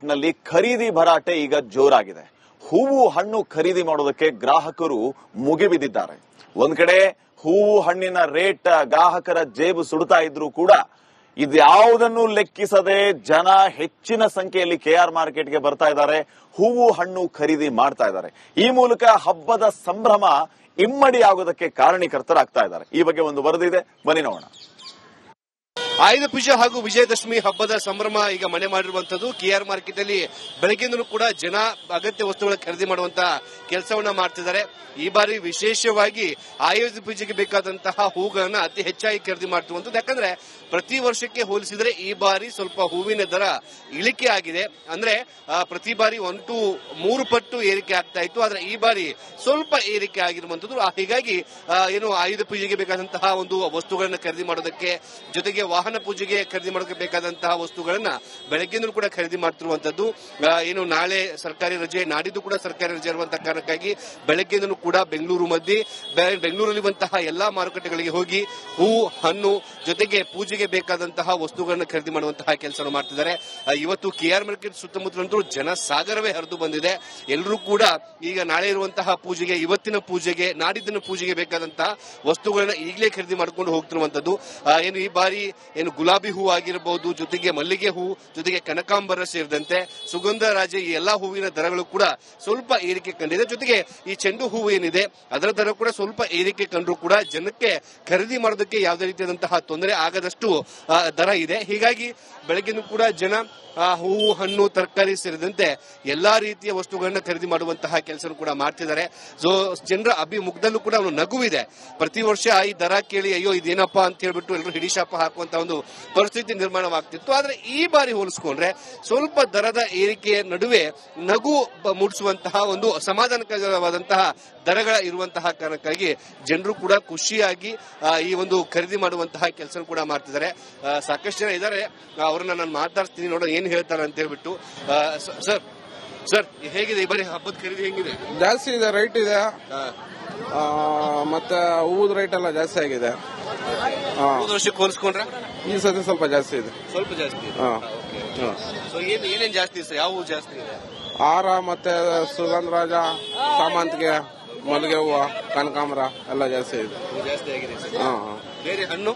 ನಲ್ಲಿ ಖರೀದಿ ಭರಾಟೆ ಈಗ ಜೋರಾಗಿದೆ. ಹೂವು ಹಣ್ಣು ಖರೀದಿ ಮಾಡೋದಕ್ಕೆ ಗ್ರಾಹಕರು ಮುಗಿಬಿದ್ದಿದ್ದಾರೆ. ಒಂದ್ ಕಡೆ ಹೂವು ಹಣ್ಣಿನ ರೇಟ್ ಗ್ರಾಹಕರ ಜೇಬು ಸುಡುತ್ತಾ ಇದ್ರು ಕೂಡ ಇದ್ಯಾವುದನ್ನು ಲೆಕ್ಕಿಸದೆ ಜನ ಹೆಚ್ಚಿನ ಸಂಖ್ಯೆಯಲ್ಲಿ ಕೆಆರ್ ಮಾರ್ಕೆಟ್ಗೆ ಬರ್ತಾ ಇದ್ದಾರೆ, ಹೂವು ಹಣ್ಣು ಖರೀದಿ ಮಾಡ್ತಾ ಇದ್ದಾರೆ. ಈ ಮೂಲಕ ಹಬ್ಬದ ಸಂಭ್ರಮ ಇಮ್ಮಡಿ ಆಗೋದಕ್ಕೆ ಕಾರಣೀಕರ್ತರಾಗ್ತಾ ಇದ್ದಾರೆ. ಈ ಬಗ್ಗೆ ಒಂದು ವರದಿ ಇದೆ, ಬನ್ನಿ ನೋಡೋಣ. ಆಯುಧ ಪೂಜೆ ಹಾಗೂ ವಿಜಯದಶಮಿ ಹಬ್ಬದ ಸಂಭ್ರಮ ಈಗ ಮನೆ ಮಾಡಿರುವಂತದ್ದು. ಕೆಆರ್ ಮಾರ್ಕೆಟ್ ಅಲ್ಲಿ ಬೆಳಗ್ಗೆಯಿಂದಲೂ ಕೂಡ ಜನ ಅಗತ್ಯ ವಸ್ತುಗಳ ಖರೀದಿ ಮಾಡುವಂತಹ ಕೆಲಸವನ್ನ ಮಾಡ್ತಿದ್ದಾರೆ. ಈ ಬಾರಿ ವಿಶೇಷವಾಗಿ ಆಯುಧ ಪೂಜೆಗೆ ಬೇಕಾದಂತಹ ಹೂಗಳನ್ನ ಅತಿ ಹೆಚ್ಚಾಗಿ ಖರೀದಿ ಮಾಡ್ತಿರುವಂತದ್ದು. ಯಾಕಂದ್ರೆ ಪ್ರತಿ ವರ್ಷಕ್ಕೆ ಹೋಲಿಸಿದ್ರೆ ಈ ಬಾರಿ ಸ್ವಲ್ಪ ಹೂವಿನ ದರ ಇಳಿಕೆ ಆಗಿದೆ. ಅಂದ್ರೆ ಪ್ರತಿ ಬಾರಿ 1-3 ಪಟ್ಟು ಏರಿಕೆ ಆಗ್ತಾ ಇತ್ತು, ಆದ್ರೆ ಈ ಬಾರಿ ಸ್ವಲ್ಪ ಏರಿಕೆ ಆಗಿರುವಂತದ್ದು. ಹೀಗಾಗಿ ಏನು ಆಯುಧ ಪೂಜೆಗೆ ಬೇಕಾದಂತಹ ಒಂದು ವಸ್ತುಗಳನ್ನ ಖರೀದಿ ಮಾಡೋದಕ್ಕೆ, ಜೊತೆಗೆ ವಾಹನ ಪೂಜೆಗೆ ಖರೀದಿ ಮಾಡೋದಕ್ಕೆ ಬೇಕಾದಂತಹ ವಸ್ತುಗಳನ್ನ ಬೆಳಗ್ಗೆಂದೂ ಕೂಡ ಖರೀದಿ ಮಾಡ್ತಿರುವಂತದ್ದು. ಏನು ನಾಳೆ ಸರ್ಕಾರಿ ರಜೆ, ನಾಡಿದ್ದು ಕೂಡ ಸರ್ಕಾರಿ ರಜೆ ಇರುವಂತಹ ಕಾರಣಕ್ಕಾಗಿ ಬೆಳಗ್ಗೆಂದೂ ಕೂಡ ಬೆಂಗಳೂರಲ್ಲಿರುವಂತಹ ಎಲ್ಲಾ ಮಾರುಕಟ್ಟೆಗಳಿಗೆ ಹೋಗಿ ಹೂ ಹಣ್ಣು ಜೊತೆಗೆ ಪೂಜೆಗೆ ಬೇಕಾದಂತಹ ವಸ್ತುಗಳನ್ನ ಖರೀದಿ ಮಾಡುವಂತಹ ಕೆಲಸ ಮಾಡ್ತಿದ್ದಾರೆ. ಇವತ್ತು ಕೆಆರ್ ಮಾರ್ಕೆಟ್ ಸುತ್ತಮುತ್ತಲಂತೂ ಜನ ಸಾಗರವೇ ಹರಿದು ಬಂದಿದೆ. ಎಲ್ಲರೂ ಕೂಡ ಈಗ ನಾಳೆ ಇರುವಂತಹ ಪೂಜೆಗೆ, ಇವತ್ತಿನ ಪೂಜೆಗೆ, ನಾಡಿದ್ದಿನ ಪೂಜೆಗೆ ಬೇಕಾದಂತಹ ವಸ್ತುಗಳನ್ನ ಈಗಲೇ ಖರೀದಿ ಮಾಡ್ಕೊಂಡು ಹೋಗ್ತಿರುವಂತದ್ದು. ಏನು ಈ ಬಾರಿ ಏನು ಗುಲಾಬಿ ಹೂ ಆಗಿರಬಹುದು, ಜೊತೆಗೆ ಮಲ್ಲಿಗೆ ಹೂ, ಜೊತೆಗೆ ಕನಕಾಂಬರ ಸೇರಿದಂತೆ ಸುಗಂಧ ರಾಜ ಈ ಎಲ್ಲಾ ಹೂವಿನ ದರಗಳು ಕೂಡ ಸ್ವಲ್ಪ ಏರಿಕೆ ಕಂಡಿದೆ. ಜೊತೆಗೆ ಈ ಚೆಂಡು ಹೂವು ಏನಿದೆ ಅದರ ದರ ಕೂಡ ಸ್ವಲ್ಪ ಏರಿಕೆ ಕಂಡ್ರು ಕೂಡ ಜನಕ್ಕೆ ಖರೀದಿ ಮಾಡೋದಕ್ಕೆ ಯಾವುದೇ ರೀತಿಯಾದಂತಹ ತೊಂದರೆ ಆಗದಷ್ಟು ದರ ಇದೆ. ಹೀಗಾಗಿ ಬೆಳಗ್ಗೆನೂ ಕೂಡ ಜನ ಹೂವು ಹಣ್ಣು ತರಕಾರಿ ಸೇರಿದಂತೆ ಎಲ್ಲಾ ರೀತಿಯ ವಸ್ತುಗಳನ್ನ ಖರೀದಿ ಮಾಡುವಂತಹ ಕೆಲಸ ಕೂಡ ಮಾಡ್ತಿದ್ದಾರೆ. ಸೊ ಜನರ ಅಭಿಮುಖದಲ್ಲೂ ಕೂಡ ಒಂದು ನಗುವಿದೆ. ಪ್ರತಿ ವರ್ಷ ಈ ದರ ಕೇಳಿ ಅಯ್ಯೋ ಇದೇನಪ್ಪಾ ಅಂತ ಹೇಳ್ಬಿಟ್ಟು ಎಲ್ಲರೂ ಹಿಡಿಶಾಪ ಹಾಕುವಂತ ಒಂದು ಪರಿಸ್ಥಿತಿ ನಿರ್ಮಾಣವಾಗ್ತಿತ್ತು. ಆದ್ರೆ ಈ ಬಾರಿ ಹೋಲಿಸ್ಕೊಂಡ್ರೆ ಸ್ವಲ್ಪ ದರದ ಏರಿಕೆಯ ನಡುವೆ ನಗು ಮೂಡಿಸುವಂತಹ ಒಂದು ಸಮಾಧಾನಕರವಾದಂತಹ ದರಗಳ ಇರುವಂತಹ ಕಾರಣಕ್ಕಾಗಿ ಜನರು ಕೂಡ ಖುಷಿಯಾಗಿ ಈ ಒಂದು ಖರೀದಿ ಮಾಡುವಂತಹ ಕೆಲಸ ಕೂಡ ಮಾಡ್ತಿದ್ದಾರೆ. ಸಾಕಷ್ಟು ಜನ ಇದ್ದಾರೆ, ಅವ್ರನ್ನ ನಾನು ಮಾತಾಡ್ತೀನಿ, ನೋಡೋಣ ಏನ್ ಹೇಳ್ತಾರೆ ಅಂತ ಹೇಳ್ಬಿಟ್ಟು. ಸರ್ ಹೇಗಿದೆ ಈ ಬಾರಿ ಹಬ್ಬದ ಖರೀದಿ? ಹೆಂಗಿದೆ? ಜಾಸ್ತಿ ಇದೆ, ರೈಟ್ ಇದೆ, ಮತ್ತೆ ಹೂವದ ರೈಟ್ ಎಲ್ಲ ಜಾಸ್ತಿ ಆಗಿದೆ. ವರ್ಷಕ್ಕೆ ಹೋಲಿಸ್ಕೊಂಡ್ರೆ ಈ ಸತಿ ಸ್ವಲ್ಪ ಜಾಸ್ತಿ ಇದೆ. ಸ್ವಲ್ಪ ಜಾಸ್ತಿ ಇದೆ. ಸೊ ಏನೇನ್ ಜಾಸ್ತಿ ಇದೆ? ಯಾವ ಹೂ ಜಾಸ್ತಿ ಇದೆ? ಹಾರ ಮತ್ತೆ ಸುಗಂಧರಾಜ, ಸಾಮಂತಿಗೆ, ಮಲ್ಲಿಗೆ ಹೂವು, ಕನಕಾಂಬರ ಎಲ್ಲ ಜಾಸ್ತಿ ಇದೆ. ಜಾಸ್ತಿ ಆಗಿದೆ. ಬೇರೆ ಹಣ್ಣು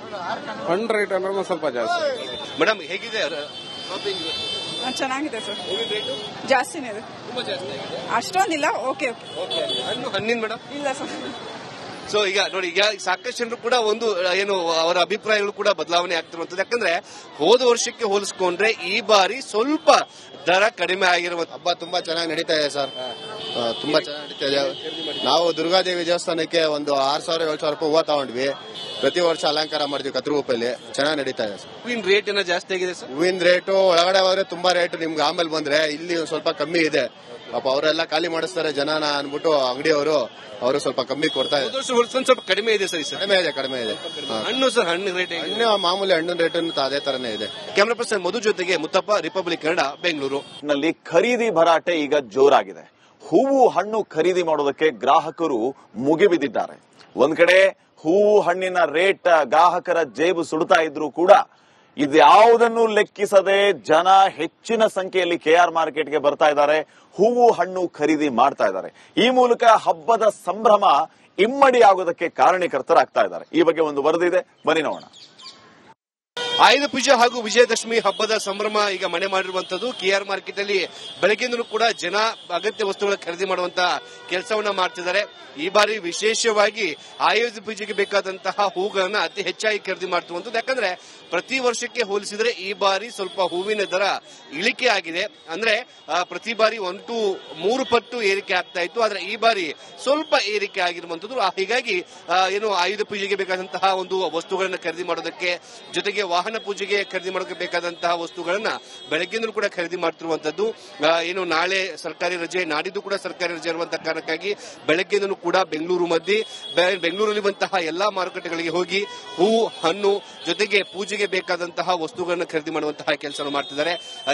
ರೈಟ್ ಅನ್ನೋದು ಸ್ವಲ್ಪ ಜಾಸ್ತಿ. ಮೇಡಮ್ ಹೇಗಿದೆ ಶಾಪಿಂಗ್? ಚೆನ್ನಾಗಿದೆ ಸರ್, ಜಾಸ್ತಿನೇ ಇದೆ, ತುಂಬಾ ಜಾಸ್ತಿ ಆಗಿದೆ. ಅಷ್ಟೊಂದಿಲ್ಲ. ಓಕೆ ಹಣ್ಣಿನ ಮೇಡಮ್ ಇಲ್ಲ ಸರ್. ಸೊ ಈಗ ನೋಡಿ, ಈಗ ಸಾಕಷ್ಟು ಜನರು ಕೂಡ ಒಂದು ಏನು ಅವರ ಅಭಿಪ್ರಾಯಗಳು ಕೂಡ ಬದಲಾವಣೆ ಆಗ್ತಿರುವಂತದ್ದು. ಯಾಕಂದ್ರೆ ಹೋದ ವರ್ಷಕ್ಕೆ ಹೋಲಿಸ್ಕೊಂಡ್ರೆ ಈ ಬಾರಿ ಸ್ವಲ್ಪ ದರ ಕಡಿಮೆ ಆಗಿರುವ ಹಬ್ಬ ತುಂಬಾ ಚೆನ್ನಾಗಿ ನಡೀತಾ ಇದೆ ಸರ್, ತುಂಬಾ ಚೆನ್ನಾಗಿ ನಡೀತಾ ಇದೆ. ನಾವು ದುರ್ಗಾದೇವಿ ದೇವಸ್ಥಾನಕ್ಕೆ ಒಂದು 6,000-7,000 ರೂಪಾಯಿ ಹೂವು ತಗೊಂಡ್ವಿ. ಪ್ರತಿ ವರ್ಷ ಅಲಂಕಾರ ಮಾಡಿದ್ವಿ ಕತ್ರು ರೂಪಾಯಲ್ಲಿ. ಚೆನ್ನಾಗಿ ನಡೀತಾ ಇದೆ ಸರ್. ಹೂವಿನ ರೇಟ್ ಏನೋ ಜಾಸ್ತಿ ಆಗಿದೆ ಸರ್? ಹೂವಿನ ರೇಟು ಒಳಗಡೆ ಹೋದ್ರೆ ತುಂಬಾ ರೇಟ್, ನಿಮ್ಗೆ ಆಮೇಲೆ ಬಂದ್ರೆ ಇಲ್ಲಿ ಸ್ವಲ್ಪ ಕಮ್ಮಿ ಇದೆ. ಪಾಪ ಅವರೆಲ್ಲ ಖಾಲಿ ಮಾಡಿಸ್ತಾರೆ ಜನನ ಅನ್ಬಿಟ್ಟು ಅಂಗಡಿಯವರು, ಅವರು ಸ್ವಲ್ಪ ಕಮ್ಮಿ ಕೊಡ್ತಾ ಇದ್ದಾರೆ. ಸ್ವಲ್ಪ ಕಡಿಮೆ ಇದೆ ಸರ್. ಕಡಿಮೆ ಇದೆ. ಹಣ್ಣು ಸರ್, ಹಣ್ಣು ರೇಟ್? ಹಣ್ಣು ಮಾಮೂಲಿ ಹಣ್ಣಿನ ರೇಟ್ ಅದೇ ತರನೇ ಇದೆ. ಕ್ಯಾಮರಾ ಪರ್ಸನ್ ಮಧು ಜೊತೆಗೆ ಮುತ್ತಪ್ಪ, ರಿಪಬ್ಲಿಕ್ ಕನ್ನಡ, ಬೆಂಗಳೂರು. ನಲ್ಲಿ ಖರೀದಿ ಭರಾಟೆ ಈಗ ಜೋರಾಗಿದೆ. ಹೂವು ಹಣ್ಣು ಖರೀದಿ ಮಾಡೋದಕ್ಕೆ ಗ್ರಾಹಕರು ಮುಗಿಬಿದ್ದಿದ್ದಾರೆ. ಒಂದ್ ಕಡೆ ಹೂವು ಹಣ್ಣಿನ ರೇಟ್ ಗ್ರಾಹಕರ ಜೇಬು ಸುಡುತ್ತಾ ಇದ್ರು ಕೂಡ ಇದ್ಯಾವುದನ್ನು ಲೆಕ್ಕಿಸದೆ ಜನ ಹೆಚ್ಚಿನ ಸಂಖ್ಯೆಯಲ್ಲಿ ಕೆಆರ್ ಮಾರ್ಕೆಟ್ಗೆ ಬರ್ತಾ ಇದ್ದಾರೆ, ಹೂವು ಹಣ್ಣು ಖರೀದಿ ಮಾಡ್ತಾ ಇದ್ದಾರೆ. ಈ ಮೂಲಕ ಹಬ್ಬದ ಸಂಭ್ರಮ ಇಮ್ಮಡಿ ಆಗೋದಕ್ಕೆ ಕಾರಣೀಕರ್ತರಾಗ್ತಾ ಇದ್ದಾರೆ. ಈ ಬಗ್ಗೆ ಒಂದು ವರದಿ ಇದೆ, ಬನ್ನಿ ನೋಡೋಣ. ಆಯುಧ ಪೂಜೆ ಹಾಗೂ ವಿಜಯದಶಮಿ ಹಬ್ಬದ ಸಂಭ್ರಮ ಈಗ ಮನೆ ಮಾಡಿರುವಂತದ್ದು. ಕೆಆರ್ ಮಾರ್ಕೆಟ್ ಅಲ್ಲಿ ಬೆಳಗ್ಗೆಯಿಂದಲೂ ಕೂಡ ಜನ ಅಗತ್ಯ ವಸ್ತುಗಳ ಖರೀದಿ ಮಾಡುವಂತಹ ಕೆಲಸವನ್ನ ಮಾಡ್ತಿದ್ದಾರೆ. ಈ ಬಾರಿ ವಿಶೇಷವಾಗಿ ಆಯುಧ ಪೂಜೆಗೆ ಬೇಕಾದಂತಹ ಹೂಗಳನ್ನ ಅತಿ ಹೆಚ್ಚಾಗಿ ಖರೀದಿ ಮಾಡ್ತಿರುವಂತದ್ದು. ಯಾಕಂದ್ರೆ ಪ್ರತಿ ವರ್ಷಕ್ಕೆ ಹೋಲಿಸಿದ್ರೆ ಈ ಬಾರಿ ಸ್ವಲ್ಪ ಹೂವಿನ ದರ ಇಳಿಕೆ ಆಗಿದೆ. ಅಂದ್ರೆ ಪ್ರತಿ ಬಾರಿ 1-3 ಪಟ್ಟು ಏರಿಕೆ ಆಗ್ತಾ ಇತ್ತು, ಆದ್ರೆ ಈ ಬಾರಿ ಸ್ವಲ್ಪ ಏರಿಕೆ ಆಗಿರುವಂತದ್ದು. ಹೀಗಾಗಿ ಏನು ಆಯುಧ ಪೂಜೆಗೆ ಬೇಕಾದಂತಹ ಒಂದು ವಸ್ತುಗಳನ್ನ ಖರೀದಿ ಮಾಡೋದಕ್ಕೆ, ಜೊತೆಗೆ ವಾಹನ ಪೂಜೆಗೆ ಖರೀದಿ ಮಾಡೋದಕ್ಕೆ ಬೇಕಾದಂತಹ ವಸ್ತುಗಳನ್ನ ಬೆಳಗ್ಗೆಂದೂ ಕೂಡ ಖರೀದಿ ಮಾಡ್ತಿರುವಂತದ್ದು. ಏನು ನಾಳೆ ಸರ್ಕಾರಿ ರಜೆ, ನಾಡಿದ್ದು ಕೂಡ ಸರ್ಕಾರಿ ರಜೆ ಇರುವಂತಹ ಕಾರಣಕ್ಕಾಗಿ ಬೆಳಗ್ಗೆಂದೂ ಕೂಡ ಬೆಂಗಳೂರಲ್ಲಿರುವಂತಹ ಎಲ್ಲಾ ಮಾರುಕಟ್ಟೆಗಳಿಗೆ ಹೋಗಿ ಹೂ ಹಣ್ಣು ಜೊತೆಗೆ ಪೂಜೆಗೆ ಬೇಕಾದಂತಹ ವಸ್ತುಗಳನ್ನ ಖರೀದಿ ಮಾಡುವಂತಹ ಕೆಲಸ ಮಾಡ್ತಿದ್ದಾರೆ.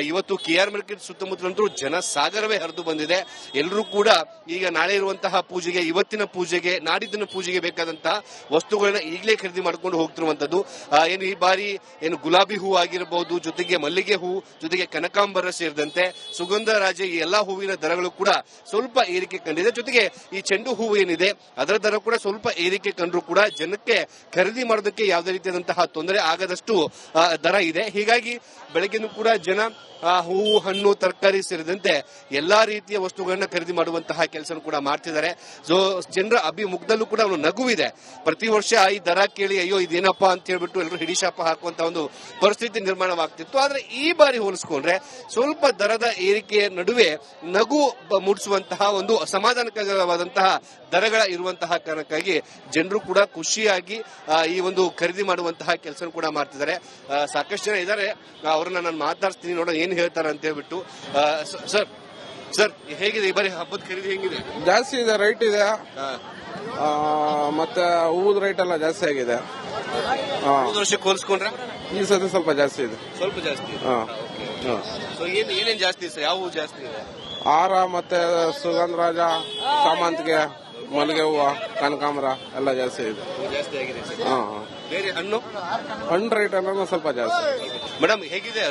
ಇವತ್ತು ಕೆಆರ್ ಮಾರ್ಕೆಟ್ ಸುತ್ತಮುತ್ತಲಂತೂ ಜನ ಸಾಗರವೇ ಹರಿದು ಬಂದಿದೆ. ಎಲ್ಲರೂ ಕೂಡ ಈಗ ನಾಳೆ ಇರುವಂತಹ ಪೂಜೆಗೆ, ಇವತ್ತಿನ ಪೂಜೆಗೆ, ನಾಡಿದ್ದಿನ ಪೂಜೆಗೆ ಬೇಕಾದಂತಹ ವಸ್ತುಗಳನ್ನ ಈಗಲೇ ಖರೀದಿ ಮಾಡ್ಕೊಂಡು ಹೋಗ್ತಿರುವಂತದ್ದು. ಏನು ಈ ಬಾರಿ ಏನು ಗುಲಾಬಿ ಹೂ ಆಗಿರಬಹುದು, ಜೊತೆಗೆ ಮಲ್ಲಿಗೆ ಹೂ, ಜೊತೆಗೆ ಕನಕಾಂಬರ ಸೇರಿದಂತೆ ಸುಗಂಧರಾಜ ಈ ಎಲ್ಲಾ ಹೂವಿನ ದರಗಳು ಕೂಡ ಸ್ವಲ್ಪ ಏರಿಕೆ ಕಂಡಿದೆ. ಜೊತೆಗೆ ಈ ಚೆಂಡು ಹೂವು ಏನಿದೆ ಅದರ ದರ ಕೂಡ ಸ್ವಲ್ಪ ಏರಿಕೆ ಕಂಡ್ರು ಕೂಡ ಜನಕ್ಕೆ ಖರೀದಿ ಮಾಡೋದಕ್ಕೆ ಯಾವುದೇ ರೀತಿಯಾದಂತಹ ತೊಂದರೆ ಆಗದಷ್ಟು ದರ ಇದೆ. ಹೀಗಾಗಿ ಬೆಳಗ್ಗೆನೂ ಕೂಡ ಜನ ಹೂವು, ಹಣ್ಣು, ತರಕಾರಿ ಸೇರಿದಂತೆ ಎಲ್ಲಾ ರೀತಿಯ ವಸ್ತುಗಳನ್ನ ಖರೀದಿ ಮಾಡುವಂತಹ ಕೆಲಸ ಕೂಡ ಮಾಡ್ತಿದ್ದಾರೆ. ಸೊ ಜನರ ಅಭಿಮುಖದಲ್ಲೂ ಕೂಡ ಒಂದು ನಗುವಿದೆ. ಪ್ರತಿ ವರ್ಷ ಈ ದರ ಕೇಳಿ ಅಯ್ಯೋ ಇದೇನಪ್ಪಾ ಅಂತ ಹೇಳ್ಬಿಟ್ಟು ಎಲ್ಲರೂ ಹಿಡಿಶಾಪ ಹಾಕುವಂತ ಒಂದು ಪರಿಸ್ಥಿತಿ ನಿರ್ಮಾಣವಾಗ್ತಿತ್ತು. ಆದ್ರೆ ಈ ಬಾರಿ ಹೋಲಿಸ್ಕೊಂಡ್ರೆ ಸ್ವಲ್ಪ ದರದ ಏರಿಕೆಯ ನಡುವೆ ನಗು ಮೂಡಿಸುವಂತಹ ಒಂದು ಸಮಾಧಾನಕರವಾದಂತಹ ದರಗಳ ಇರುವಂತಹ ಕಾರಣಕ್ಕಾಗಿ ಜನರು ಕೂಡ ಖುಷಿಯಾಗಿ ಈ ಒಂದು ಖರೀದಿ ಮಾಡುವಂತಹ ಕೆಲಸ ಕೂಡ ಮಾಡ್ತಿದ್ದಾರೆ. ಸಾಕಷ್ಟು ಜನ ಇದ್ದಾರೆ, ಅವ್ರನ್ನ ನಾನು ಮಾತಾಡ್ತೀನಿ, ನೋಡೋಣ ಏನ್ ಹೇಳ್ತಾರೆ ಅಂತ ಹೇಳ್ಬಿಟ್ಟು. ಸರ್ ಸರ್ ಹೇಗಿದೆ ಈ ಬಾರಿ ಹಬ್ಬದ ಖರೀದಿ ಹೆಂಗಿದೆ? ಜಾಸ್ತಿ ಇದೆ, ರೈಟ್ ಇದೆ. ಮತ್ತೆ ಹೂವದ ರೈಟ್ ಎಲ್ಲ ಜಾಸ್ತಿ ಆಗಿದೆ. ವರ್ಷಕ್ಕೆ ಹೋಲಿಸ್ಕೊಂಡ್ರೆ ಈ ಸತಿ ಸ್ವಲ್ಪ ಜಾಸ್ತಿ ಇದೆ. ಸ್ವಲ್ಪ ಜಾಸ್ತಿ. ಸೊ ಏನೇನ್ ಜಾಸ್ತಿ ಸರ್? ಯಾವ ಹೂ ಜಾಸ್ತಿ ಇದೆ? ಹಾರ ಮತ್ತೆ ಸುಗಂಧರಾಜ, ಸಾಮಂತಿಗೆ, ಮಲ್ಲಿಗೆ ಹೂವು, ಕನಕಾಂಬರ ಎಲ್ಲ ಜಾಸ್ತಿ ಇದೆ. ಜಾಸ್ತಿ ಆಗಿದೆ. ಬೇರೆ ಹಣ್ಣು ರೈಟ್ ಅನ್ನೋದು ಸ್ವಲ್ಪ ಜಾಸ್ತಿ. ಮೇಡಮ್ ಹೇಗಿದೆ?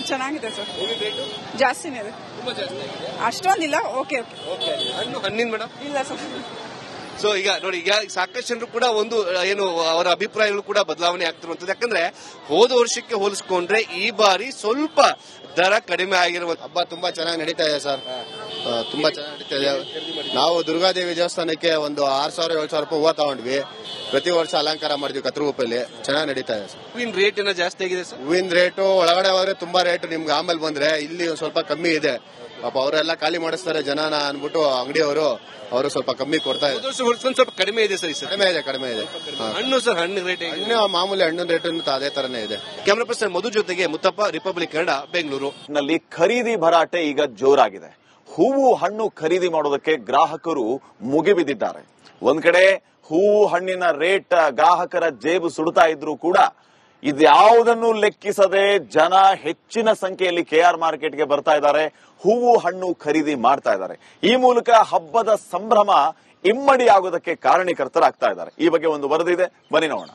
ಚೆನ್ನಾಗಿದೆ ಸರ್. ಜಾಸ್ತಿನೇ ಇದೆ. ತುಂಬಾ ಜಾಸ್ತಿ ಆಗಿದೆ. ಅಷ್ಟೊಂದಿಲ್ಲ. ಓಕೆ ಹಣ್ಣಿನ ಮೇಡಮ್ ಇಲ್ಲ ಸರ್. ಸೊ ಈಗ ನೋಡಿ, ಈಗ ಸಾಕಷ್ಟು ಜನರು ಕೂಡ ಒಂದು ಏನು ಅವರ ಅಭಿಪ್ರಾಯಗಳು ಕೂಡ ಬದಲಾವಣೆ ಆಗ್ತಿರುವಂತದ್ದು. ಯಾಕಂದ್ರೆ ಹೋದ ವರ್ಷಕ್ಕೆ ಹೋಲಿಸ್ಕೊಂಡ್ರೆ ಈ ಬಾರಿ ಸ್ವಲ್ಪ ದರ ಕಡಿಮೆ ಆಗಿರುವ ಹಬ್ಬ ತುಂಬಾ ಚೆನ್ನಾಗಿ ನಡೀತಾ ಇದೆ ಸರ್. ತುಂಬಾ ಚೆನ್ನಾಗಿ ನಡೀತಾ ಇದೆ. ನಾವು ದುರ್ಗಾದೇವಿ ದೇವಸ್ಥಾನಕ್ಕೆ ಒಂದು 6,000-7,000 ರೂಪಾಯಿ ಹೂವು ತಗೊಂಡ್ವಿ. ಪ್ರತಿ ವರ್ಷ ಅಲಂಕಾರ ಮಾಡಿದ್ವಿ ಕತ್ರಗುಪ್ಪಲ್ಲಿ. ಚೆನ್ನಾಗಿ ನಡೀತಾ ಇದೆ ಸರ್. ಹೂವಿನ ರೇಟ್ ಏನೋ ಜಾಸ್ತಿ ಆಗಿದೆ ಸರ್? ಹೂವಿನ ರೇಟು ಒಳಗಡೆ ಹೋದ್ರೆ ತುಂಬಾ ರೇಟ್, ನಿಮ್ಗೆ ಆಮೇಲೆ ಬಂದ್ರೆ ಇಲ್ಲಿ ಸ್ವಲ್ಪ ಕಮ್ಮಿ ಇದೆ. ಪಾಪ ಅವರೆಲ್ಲ ಖಾಲಿ ಮಾಡಿಸ್ತಾರೆ ಜನನ ಅನ್ಬಿಟ್ಟು ಅಂಗಡಿಯವರು, ಅವರು ಸ್ವಲ್ಪ ಕಮ್ಮಿ ಕೊಡ್ತಾ ಇದ್ದಾರೆ. ಸ್ವಲ್ಪ ಕಡಿಮೆ ಇದೆ ಸರ್. ಕಡಿಮೆ ಇದೆ. ಹಣ್ಣು ಸರ್, ಹಣ್ಣು ರೇಟ್ ಹಣ್ಣು ಮಾಮೂಲಿ ಹಣ್ಣಿನ ರೇಟ್ ಅದೇ ತರನೇ ಇದೆ. ಕ್ಯಾಮರಾ ಪರ್ಸನ್ ಮಧು ಜೊತೆಗೆ ಮುತ್ತಪ್ಪ, ರಿಪಬ್ಲಿಕ್ ಕನ್ನಡ, ಬೆಂಗಳೂರು. ನಲ್ಲಿ ಖರೀದಿ ಭರಾಟೆ ಈಗ ಜೋರಾಗಿದೆ. ಹೂವು ಹಣ್ಣು ಖರೀದಿ ಮಾಡೋದಕ್ಕೆ ಗ್ರಾಹಕರು ಮುಗಿಬಿದ್ದಿದ್ದಾರೆ. ಒಂದ್ ಕಡೆ ಹೂವು ಹಣ್ಣಿನ ರೇಟ್ ಗ್ರಾಹಕರ ಜೇಬು ಸುಡುತ್ತಾ ಇದ್ರು ಕೂಡ ಇದ್ಯಾವುದನ್ನು ಲೆಕ್ಕಿಸದೆ ಜನ ಹೆಚ್ಚಿನ ಸಂಖ್ಯೆಯಲ್ಲಿ ಕೆಆರ್ ಮಾರ್ಕೆಟ್ಗೆ ಬರ್ತಾ ಇದ್ದಾರೆ, ಹೂವು ಹಣ್ಣು ಖರೀದಿ ಮಾಡ್ತಾ ಇದ್ದಾರೆ. ಈ ಮೂಲಕ ಹಬ್ಬದ ಸಂಭ್ರಮ ಇಮ್ಮಡಿ ಆಗೋದಕ್ಕೆ ಕಾರಣೀಕರ್ತರಾಗ್ತಾ ಇದ್ದಾರೆ. ಈ ಬಗ್ಗೆ ಒಂದು ವರದಿ ಇದೆ, ಬನ್ನಿ ನೋಡೋಣ.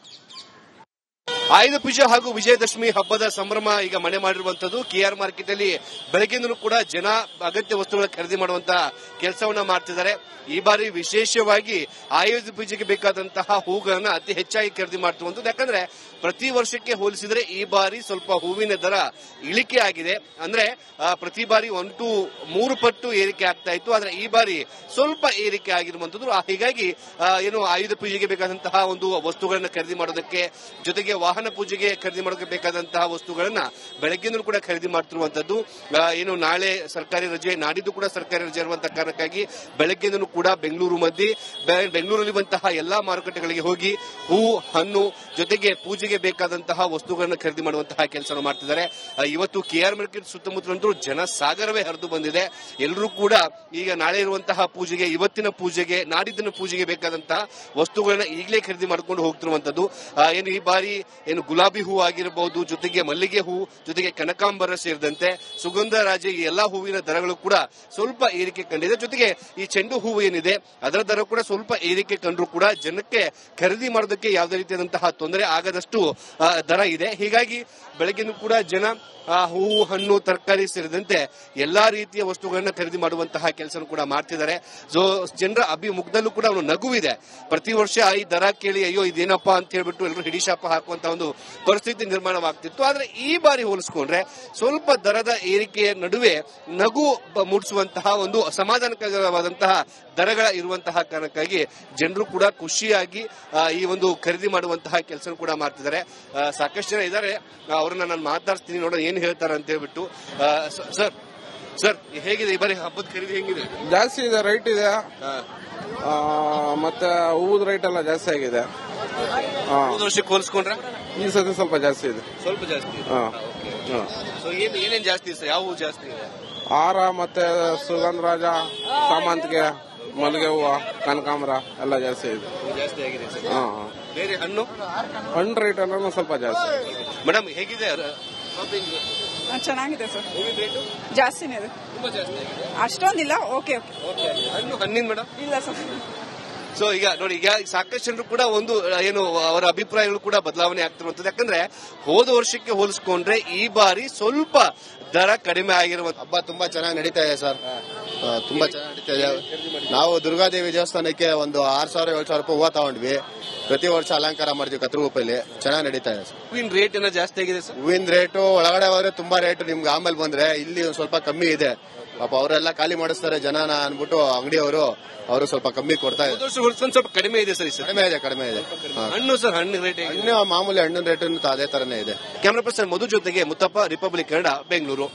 ಆಯುಧ ಪೂಜೆ ಹಾಗೂ ವಿಜಯದಶಮಿ ಹಬ್ಬದ ಸಂಭ್ರಮ ಈಗ ಮನೆ ಮಾಡಿರುವಂತದ್ದು. ಕೆಆರ್ ಮಾರ್ಕೆಟ್ ಅಲ್ಲಿ ಬೆಳಗ್ಗೆಂದಲೂ ಕೂಡ ಜನ ಅಗತ್ಯ ವಸ್ತುಗಳ ಖರೀದಿ ಮಾಡುವಂತಹ ಕೆಲಸವನ್ನ ಮಾಡ್ತಿದ್ದಾರೆ. ಈ ಬಾರಿ ವಿಶೇಷವಾಗಿ ಆಯುಧ ಪೂಜೆಗೆ ಬೇಕಾದಂತಹ ಹೂಗಳನ್ನ ಅತಿ ಹೆಚ್ಚಾಗಿ ಖರೀದಿ ಮಾಡ್ತಿರುವಂತದ್ದು. ಯಾಕಂದ್ರೆ ಪ್ರತಿ ವರ್ಷಕ್ಕೆ ಹೋಲಿಸಿದ್ರೆ ಈ ಬಾರಿ ಸ್ವಲ್ಪ ಹೂವಿನ ದರ ಇಳಿಕೆ ಆಗಿದೆ. ಅಂದ್ರೆ ಪ್ರತಿ ಬಾರಿ 1-3 ಪಟ್ಟು ಏರಿಕೆ ಆಗ್ತಾ ಇತ್ತು, ಆದ್ರೆ ಈ ಬಾರಿ ಸ್ವಲ್ಪ ಏರಿಕೆ ಆಗಿರುವಂತದ್ದು. ಹೀಗಾಗಿ ಏನು ಆಯುಧ ಪೂಜೆಗೆ ಬೇಕಾದಂತಹ ಒಂದು ವಸ್ತುಗಳನ್ನ ಖರೀದಿ ಮಾಡೋದಕ್ಕೆ, ಜೊತೆಗೆ ವಾಹನ ಪೂಜೆಗೆ ಖರೀದಿ ಮಾಡೋಕೆ ಬೇಕಾದಂತಹ ವಸ್ತುಗಳನ್ನ ಬೆಳಗ್ಗೆನೂ ಕೂಡ ಖರೀದಿ ಮಾಡ್ತಿರುವಂತದ್ದು. ಏನು ನಾಳೆ ಸರ್ಕಾರಿ ರಜೆ, ನಾಡಿದ್ದು ಕೂಡ ಸರ್ಕಾರಿ ರಜೆ ಇರುವಂತಹ ಕಾರಣಕ್ಕಾಗಿ ಬೆಳಗ್ಗೆನೂ ಕೂಡ ಬೆಂಗಳೂರಲ್ಲಿರುವಂತಹ ಎಲ್ಲಾ ಮಾರುಕಟ್ಟೆಗಳಿಗೆ ಹೋಗಿ ಹೂ, ಹಣ್ಣು, ಜೊತೆಗೆ ಪೂಜೆಗೆ ಬೇಕಾದಂತಹ ವಸ್ತುಗಳನ್ನ ಖರೀದಿ ಮಾಡುವಂತಹ ಕೆಲಸ ಮಾಡ್ತಿದ್ದಾರೆ. ಇವತ್ತು ಕೆಆರ್ ಮಾರ್ಕೆಟ್ ಸುತ್ತಮುತ್ತಲಂತೂ ಜನ ಸಾಗರವೇ ಹರಿದು ಬಂದಿದೆ. ಎಲ್ಲರೂ ಕೂಡ ಈಗ ನಾಳೆ ಇರುವಂತಹ ಪೂಜೆಗೆ, ಇವತ್ತಿನ ಪೂಜೆಗೆ, ನಾಡಿದ್ದಿನ ಪೂಜೆಗೆ ಬೇಕಾದಂತಹ ವಸ್ತುಗಳನ್ನ ಈಗಲೇ ಖರೀದಿ ಮಾಡಿಕೊಂಡು ಹೋಗ್ತಿರುವಂತದ್ದು. ಏನು ಈ ಬಾರಿ ಏನು ಗುಲಾಬಿ ಹೂ ಆಗಿರಬಹುದು, ಜೊತೆಗೆ ಮಲ್ಲಿಗೆ ಹೂ, ಜೊತೆಗೆ ಕನಕಾಂಬರ ಸೇರಿದಂತೆ ಸುಗಂಧರಾಜ ಈ ಎಲ್ಲಾ ಹೂವಿನ ದರಗಳು ಕೂಡ ಸ್ವಲ್ಪ ಏರಿಕೆ ಕಂಡಿದೆ. ಜೊತೆಗೆ ಈ ಚೆಂಡು ಹೂವು ಏನಿದೆ ಅದರ ದರ ಕೂಡ ಸ್ವಲ್ಪ ಏರಿಕೆ ಕಂಡ್ರು ಕೂಡ ಜನಕ್ಕೆ ಖರೀದಿ ಮಾಡೋದಕ್ಕೆ ಯಾವುದೇ ರೀತಿಯಾದಂತಹ ತೊಂದರೆ ಆಗದಷ್ಟು ದರ ಇದೆ. ಹೀಗಾಗಿ ಬೆಳಗ್ಗೆನೂ ಕೂಡ ಜನ ಹೂವು, ಹಣ್ಣು, ತರಕಾರಿ ಸೇರಿದಂತೆ ಎಲ್ಲಾ ರೀತಿಯ ವಸ್ತುಗಳನ್ನ ಖರೀದಿ ಮಾಡುವಂತಹ ಕೆಲಸ ಕೂಡ ಮಾಡ್ತಿದ್ದಾರೆ. ಸೊ ಜನರ ಅಭಿಮುಖದಲ್ಲೂ ಕೂಡ ಒಂದು ನಗುವಿದೆ. ಪ್ರತಿ ವರ್ಷ ಈ ದರ ಕೇಳಿ ಅಯ್ಯೋ ಇದೇನಪ್ಪಾ ಅಂತ ಹೇಳ್ಬಿಟ್ಟು ಎಲ್ಲರೂ ಹಿಡಿಶಾಪ ಹಾಕುವಂತ ಒಂದು ಪರಿಸ್ಥಿತಿ ನಿರ್ಮಾಣವಾಗ್ತಿತ್ತು. ಆದ್ರೆ ಈ ಬಾರಿ ಹೋಲಿಸ್ಕೊಂಡ್ರೆ ಸ್ವಲ್ಪ ದರದ ಏರಿಕೆಯ ನಡುವೆ ನಗು ಮೂಡಿಸುವಂತಹ ಒಂದು ಸಮಾಧಾನಕರವಾದಂತಹ ದರಗಳ ಇರುವಂತಹ ಕಾರಣಕ್ಕಾಗಿ ಜನರು ಕೂಡ ಖುಷಿಯಾಗಿ ಈ ಒಂದು ಖರೀದಿ ಮಾಡುವಂತಹ ಕೆಲಸ ಕೂಡ ಮಾಡ್ತಿದ್ದಾರೆ. ಸಾಕಷ್ಟು ಜನ ಇದ್ದಾರೆ, ಅವ್ರನ್ನ ನಾನು ಮಾತಾಡ್ತೀನಿ, ನೋಡೋಣ ಏನ್ ಹೇಳ್ತಾರೆ ಅಂತ ಹೇಳ್ಬಿಟ್ಟು. ಸರ್ ಸರ್ ಹೇಗಿದೆ ಈ ಬಾರಿ ಹಬ್ಬದ ಖರೀದಿ ಹೆಂಗಿದೆ? ಜಾಸ್ತಿ ಇದೆ, ರೈಟ್ ಇದೆ. ಮತ್ತೆ ಹೂವದ ರೈಟ್ ಎಲ್ಲ ಜಾಸ್ತಿ ಆಗಿದೆ. ವರ್ಷಕ್ಕೆ ಹೋಲಿಸ್ಕೊಂಡ್ರೆ ಈ ಸತಿ ಸ್ವಲ್ಪ ಜಾಸ್ತಿ ಇದೆ. ಸ್ವಲ್ಪ ಜಾಸ್ತಿ. ಸೊ ಏನೇನ್ ಜಾಸ್ತಿ ಸರ್? ಯಾವ ಹೂ ಜಾಸ್ತಿ ಇದೆ? ಹಾರ ಮತ್ತೆ ಸುಗಂಧರಾಜ, ಸಾಮಂತಿಗೆ, ಮಲ್ಲಿಗೆ ಹೂವು, ಕನಕಾಂಬರ ಎಲ್ಲ ಜಾಸ್ತಿ ಇದೆ. ಜಾಸ್ತಿ ಆಗಿದೆ. ಬೇರೆ ಹಣ್ಣು ರೈಟ್ ಅನ್ನೋದು ಸ್ವಲ್ಪ ಜಾಸ್ತಿ. ಮೇಡಮ್ ಹೇಗಿದೆ? ಚೆನ್ನಾಗಿದೆ ಸರ್. ಜಾಸ್ತಿನೇ ಇದೆ. ತುಂಬಾ ಜಾಸ್ತಿ ಆಗಿದೆ. ಅಷ್ಟೊಂದಿಲ್ಲ. ಓಕೆ ಹಣ್ಣಿನ ಮೇಡಮ್ ಇಲ್ಲ ಸರ್. ಸೊ ಈಗ ನೋಡಿ, ಈಗ ಸಾಕಷ್ಟು ಜನರು ಕೂಡ ಒಂದು ಏನು ಅವರ ಅಭಿಪ್ರಾಯಗಳು ಕೂಡ ಬದಲಾವಣೆ ಆಗ್ತಿರುವಂತದ್ದು. ಯಾಕಂದ್ರೆ ಹೋದ ವರ್ಷಕ್ಕೆ ಹೋಲಿಸ್ಕೊಂಡ್ರೆ ಈ ಬಾರಿ ಸ್ವಲ್ಪ ದರ ಕಡಿಮೆ ಆಗಿರುವಂತ. ಹಬ್ಬ ತುಂಬಾ ಚೆನ್ನಾಗಿ ನಡೀತಾ ಇದೆ ಸರ್. ತುಂಬಾ ಚೆನ್ನಾಗಿ ನಡೀತಾ ಇದೆ. ನಾವು ದುರ್ಗಾದೇವಿ ದೇವಸ್ಥಾನಕ್ಕೆ ಒಂದು 6,000-7,000 ರೂಪಾಯಿ ಹೂವು ತಗೊಂಡ್ವಿ. ಪ್ರತಿ ವರ್ಷ ಅಲಂಕಾರ ಮಾಡ್ತೀವಿ ಕತ್ರಗುಪ್ಪಲ್ಲಿ. ಚೆನ್ನಾಗಿ ನಡೀತಾ ಇದೆ ಸರ್. ಹೂವಿನ ರೇಟ್ ಏನೋ ಜಾಸ್ತಿ ಆಗಿದೆ ಸರ್. ಹೂವಿನ ರೇಟು ಒಳಗಡೆ ಹೋದ್ರೆ ತುಂಬಾ ರೇಟ್, ನಿಮ್ಗೆ ಆಮೇಲೆ ಬಂದ್ರೆ ಇಲ್ಲಿ ಒಂದ್ ಸ್ವಲ್ಪ ಕಮ್ಮಿ ಇದೆ. ಪಾಪ ಅವರೆಲ್ಲ ಖಾಲಿ ಮಾಡಿಸ್ತಾರೆ ಜನನ ಅನ್ಬಿಟ್ಟು ಅಂಗಡಿಯವರು, ಅವರು ಸ್ವಲ್ಪ ಕಮ್ಮಿ ಕೊಡ್ತಾ ಹೋದ ಇದ್ದಾರೆ. ವರ್ಷ ಹೋಲಿಸ್ಕೊಂಡು ಸ್ವಲ್ಪ ಕಡಿಮೆ ಇದೆ ಸರ್ ಈ ಸರಿ. ಕಡಿಮೆ ಇದೆ. ಹಣ್ಣು ಸರ್, ಹಣ್ಣು ರೇಟ್ ಹಣ್ಣು ಮಾಮೂಲಿ ಹಣ್ಣಿನ ರೇಟ್ ಅದೇ ತರನೇ ಇದೆ. ಕ್ಯಾಮರಾ ಪರ್ಸನ್ ಮಧು ಜೊತೆಗೆ ಮುತ್ತಪ್ಪ, ರಿಪಬ್ಲಿಕ್ ಕನ್ನಡ, ಬೆಂಗಳೂರು.